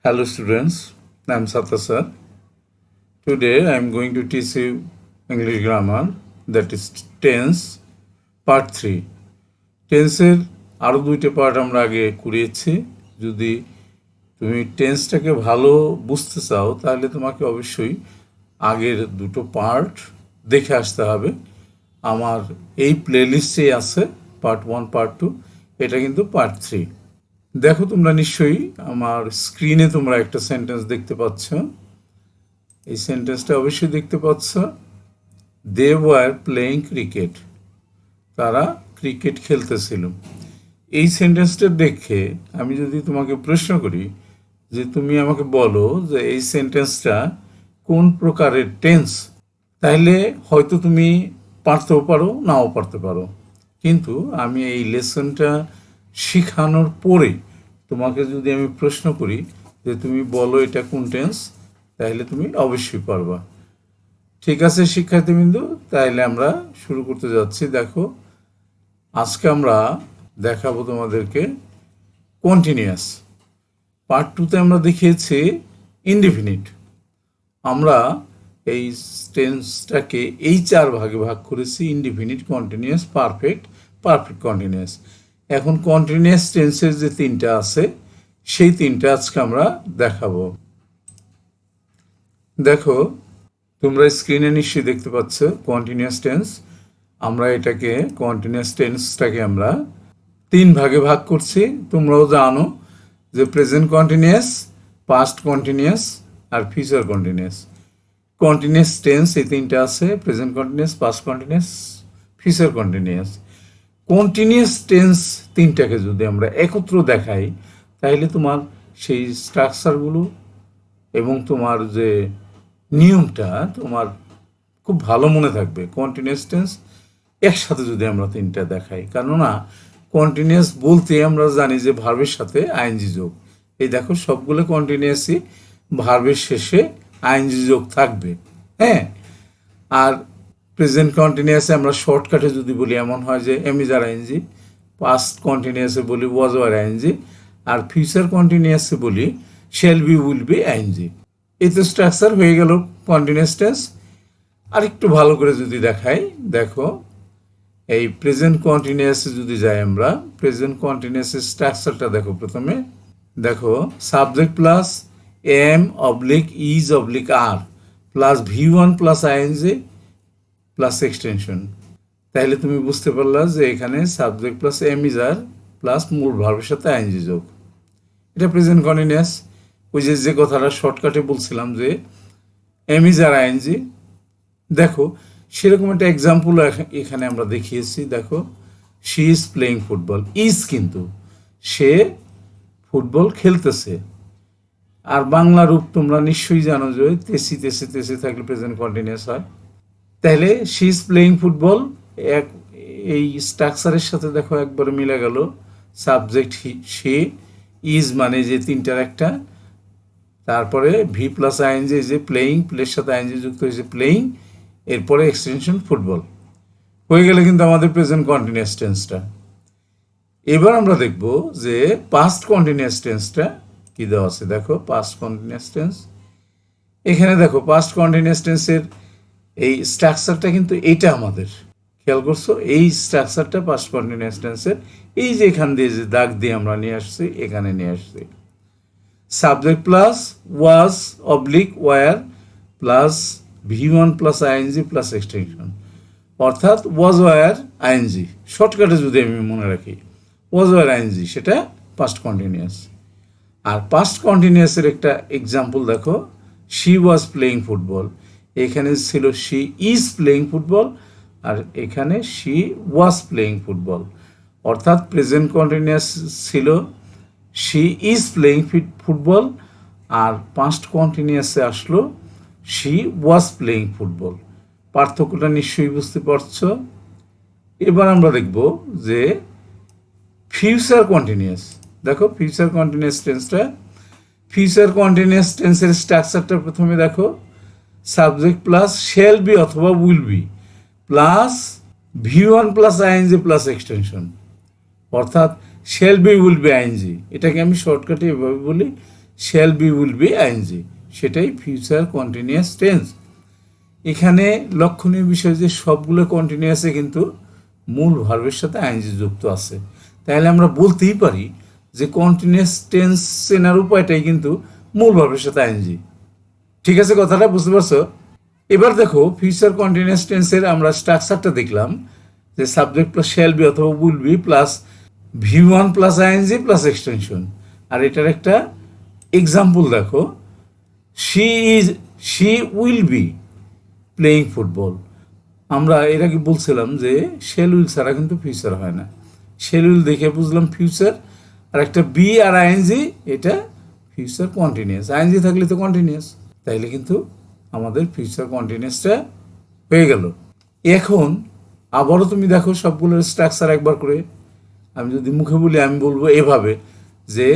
Hello students, I am Satya sir. Today I am going to teach you English grammar, that is tense part 3. টেন্সের আরও দুইটা part আমরা আগে করিয়েছি। যদি তুমি টেন্সটাকে ভালো বুঝতে চাও তাহলে তোমাকে অবশ্যই আগের দুটো পার্ট দেখে আসতে হবে। আমার এই প্লেলিস্টে আছে পার্ট 1, পার্ট 2, এটা কিন্তু পার্ট 3। দেখো তোমরা নিশ্চয়ই আমার স্ক্রিনে তোমরা একটা সেন্টেন্স দেখতে পাচ্ছ। এই সেন্টেন্সটা অবশ্যই দেখতে পাচ্ছ, দে ওয়ার প্লেইং ক্রিকেট, তারা ক্রিকেট খেলতেছিল। এই সেন্টেন্সটা দেখে আমি যদি তোমাকে প্রশ্ন করি যে তুমি আমাকে বলো যে এই সেন্টেন্সটা কোন প্রকারের টেন্স, তাহলে হয়তো তুমি পারতেও পারো নাও পারতে পারো, কিন্তু আমি এই লেসনটা শেখানোর পরে তোমাকে যদি আমি প্রশ্ন করি যে তুমি বলো এটা কোন টেন্স, তাহলে তুমি অবশ্যই পারবা। ঠিক আছে শিক্ষার্থীবৃন্দ, তাহলে আমরা শুরু করতে যাচ্ছি। দেখো আজকে আমরা দেখাবো তোমাদেরকে কন্টিনিউয়াস। পার্ট 2তে আমরা দেখিয়েছি ইনডিফিনিট। আমরা এই টেন্সটাকে এই 4 ভাগে ভাগ করেছি: indefinite, continuous, perfect, perfect continuous. এখন কন্টিনিউয়াস টেন্সের যে 3টা আছে সেই 3টা আজকে আমরা দেখাবো। দেখো তোমরা স্ক্রিনে নিশ্চয়ই দেখতে পাচ্ছ কন্টিনিউয়াস টেন্স। আমরা এটাকে কন্টিনিউয়াস টেন্সটাকে আমরা 3 ভাগে ভাগ করছি। তোমরাও জানো যে প্রেজেন্ট কন্টিনিউয়াস, পাস্ট কন্টিনিউয়াস আর ফিউচার কন্টিনিউয়াস। কন্টিনিউয়াস টেন্স এই 3টা আছে: present continuous, past continuous, future continuous. Continuous tense 3টাকে যদি আমরা একত্র দেখাই তাহলে তোমার সেই স্ট্রাকচারগুলো এবং তোমার যে নিয়মটা তোমার খুব ভালো মনে থাকবে। কন্টিনিউয়াস টেন্স একসাথে যদি আমরা 3টা দেখাই, কেননা কন্টিনিউয়াস বলতে আমরা জানি যে ভার্বের সাথে আইএনজি যোগ। এই দেখো সবগুলো কন্টিনিউয়াসই ভার্বের শেষে আইএনজি যোগ থাকবে। হ্যাঁ, আর প্রেজেন্ট কন্টিনিউয়াসে আমরা শর্টকাটে যদি বলি এমন হয় যে am is are ING, past কন্টিনিউয়াসে বলি ওয়াজ ওয়ার আইএনজি, আর ফিউচার কন্টিনিউয়াসে বলি shall be, will be ING. এই তো স্ট্রাকচার হয়ে গেল কন্টিনিউয়াস টেন্স। আর একটু ভালো করে যদি দেখাই, দেখো এই প্রেজেন্ট কন্টিনিউয়াসে যদি যাই আমরা, প্রেজেন্ট কন্টিনিউয়াসের স্ট্রাকচারটা দেখো। প্রথমে দেখো subject plus am oblique is oblique are plus V1 plus ING plus extension. তাহলে তুমি বুঝতে পারলা যে এখানে subject plus am is are plus মূল ভার্বের সাথে আইএনজি যোগ। এটা প্রেজেন্ট কন্টিনিউয়াস। ওই যে কথাটা শর্টকাটে বলছিলাম যে এম ইজ আর আইএনজি, দেখো সেরকম একটা এক্সাম্পল এখানে আমরা দেখিয়েছি। দেখো she is playing football, is কিন্তু সে ফুটবল খেলতেছে। আর বাংলা রূপ তোমরা নিশ্চয়ই জানো যে তেসি তেসি তেসি থাকলে প্রেজেন্ট কন্টিনিউয়াস হয়। তাহলে শি ইজ প্লেইং ফুটবল এই স্ট্রাকচারের সাথে দেখো একবারে মিলে গেল। সাবজেক্ট সে, ইজ মানে যে 3টার একটা, তারপরে ভি প্লাস আইএনজি যে প্লেইং, প্লের সাথে আইএনজি যুক্ত হয়েছে প্লেইং, এরপরে এক্সটেনশন ফুটবল। হয়ে গেলে কিন্তু আমাদের প্রেজেন্ট কন্টিনিউয়াস টেন্সটা। এবার আমরা দেখব যে পাস্ট কন্টিনিউয়াস টেন্সটা কি দেওয়া আছে। দেখো পাস্ট কন্টিনিউয়াস টেন্স, এখানে দেখো পাস্ট কন্টিনিউয়াস টেন্সের এই স্ট্রাকচারটা কিন্তু এইটা আমাদের খেয়াল করছো। এই স্ট্রাকচারটা পাস্ট কন্টিনিউয়াস টেন্সের এই যে এখান দিয়ে যে দাগ দিয়ে আমরা নিয়ে আসছি, এখানে নিয়ে আসছি। Subject plus was oblique were plus V1 plus ING plus extension, অর্থাৎ ওয়াজ ওয়ার আইএনজি। শর্টকাটে যদি আমি মনে রাখি ওয়াজ ওয়ার আইএনজি, সেটা পাস্ট কন্টিনিউয়াস। আর পাস্ট কন্টিনিউয়াসের একটা এক্সাম্পল দেখো, শি ওয়াজ প্লেইং ফুটবল, এখানে ছিল শি ইজ প্লেইং ফুটবল, আর এখানে শি ওয়াজ প্লেইং ফুটবল। অর্থাৎ প্রেজেন্ট কন্টিনিউয়াস ছিল শি ইজ প্লেইং ফুটবল, আর পাস্ট কন্টিনিউয়াসে আসলো শি ওয়াজ প্লেইং ফুটবল। পার্থক্যটা নিশ্চয়ই বুঝতে পারছো। এবার আমরা দেখব যে ফিউচার কন্টিনিউয়াস। দেখো ফিউচার কন্টিনিউয়াস টেন্সটা, ফিউচার কন্টিনিউয়াস টেন্সের স্ট্রাকচারটা প্রথমে দেখো, সাবজেক্ট প্লাস শ্যাল বি অথবা will be plus V1 plus ING plus extension, অর্থাৎ shall be will be ING. এটাকে আমি শর্টকাটে এভাবে বলি shall be will be ING, সেটাই ফিউচার কন্টিনিউয়াস টেন্স। এখানে লক্ষণীয় বিষয় যে সবগুলো কন্টিনিউয়াসে কিন্তু মূল ভার্বের সাথে আইএনজি যুক্ত আছে। তাহলে আমরা বলতেই পারি যে কন্টিনিউয়াস টেন্স চেনার উপায়টাই কিন্তু মূল ভার্বের সাথে আইএনজি। ঠিক আছে, কথাটা বুঝতে পারছো? এবার দেখো ফিউচার কন্টিনিউয়াস টেন্সের আমরা স্ট্রাকচারটা দেখলাম যে সাবজেক্ট প্লাস শ্যাল বি অথবা will be plus V1 plus ING plus extension. আর এটার একটা এক্সাম্পল দেখো, she will be playing football. আমরা এর আগে বলছিলাম যে শ্যাল উইল ছাড়া কিন্তু ফিউচার হয় না। শ্যাল উইল দেখে বুঝলাম ফিউচার, আর একটা বি আর আইএনজি, এটা ফিউচার কন্টিনিউয়াস। আইএনজি থাকলে তো কন্টিনিউয়াস, তাইলে কিন্তু আমাদের ফিউচার কন্টিনিউয়াসটা হয়ে গেল। এখন আবারও তুমি দেখো সবগুলোর স্ট্রাকচার একবার করে। আমি যদি মুখে বলি আমি বলবো এভাবে যে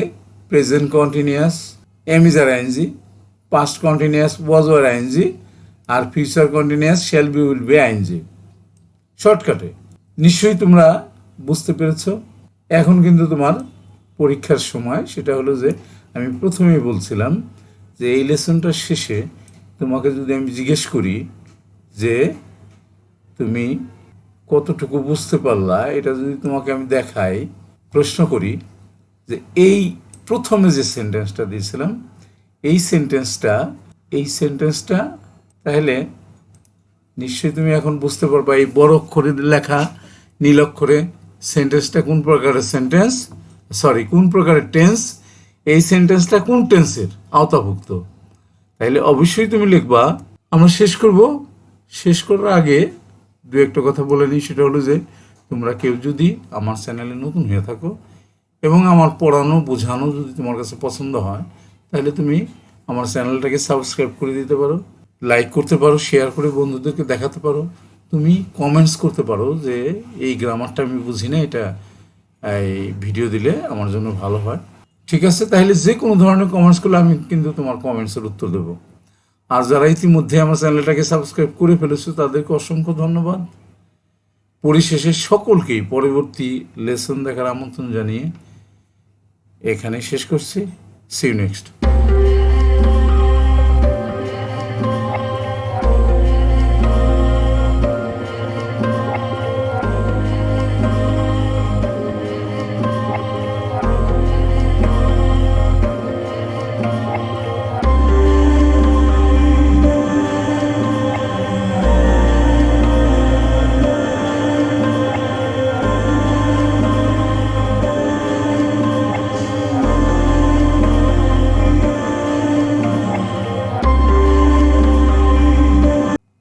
present continuous am is are ING, past continuous was were ING, আর future continuous shall be will be ING. শর্টকাটে নিশ্চয়ই তোমরা বুঝতে পেরেছ। এখন কিন্তু তোমার পরীক্ষার সময়, সেটা হলো যে আমি প্রথমেই বলছিলাম যে এই লেসনটার শেষে তোমাকে যদি আমি জিজ্ঞেস করি যে তুমি কতটুকু বুঝতে পারলা, এটা যদি তোমাকে আমি দেখাই, প্রশ্ন করি যে এই প্রথমে যে সেন্টেন্সটা দিয়েছিলাম এই সেন্টেন্সটা তাহলে নিশ্চয়ই তুমি এখন বুঝতে পারবা এই বড় অক্ষরে লেখা নীল অক্ষরে সেন্টেন্সটা কোন প্রকারের সেন্টেন্স, কোন প্রকারের টেন্স, এই সেন্টেন্সটা কোন টেন্সের আওতাভুক্ত। তাইলে অবশ্যই তুমি লিখবা। আমরা শেষ করার আগে দু একটা কথা বলে নিই, সেটা হলো যে তোমরা কেউ যদি আমার চ্যানেলে নতুন হয়ে থাকো এবং আমার পড়ানো বোঝানো যদি তোমার কাছে পছন্দ হয়, তাহলে তুমি আমার চ্যানেলটাকে সাবস্ক্রাইব করে দিতে পারো, লাইক করতে পারো, শেয়ার করে বন্ধুদেরকে দেখাতে পারো। তুমি কমেন্টস করতে পারো যে এই গ্রামারটা আমি বুঝি না, এটা এই ভিডিও দিলে আমার জন্য ভালো হয়। ঠিক আছে, তাহলে যে কোনো ধরনের কমেন্টস করলে আমি কিন্তু তোমার কমেন্টসের উত্তর দেবো। আর যারা ইতিমধ্যে আমার চ্যানেলটাকে সাবস্ক্রাইব করে ফেলেছো তাদেরকে অসংখ্য ধন্যবাদ। পরিশেষে সকলকেই পরবর্তী লেসন দেখার আমন্ত্রণ জানিয়ে এখানে শেষ করছি। See you next.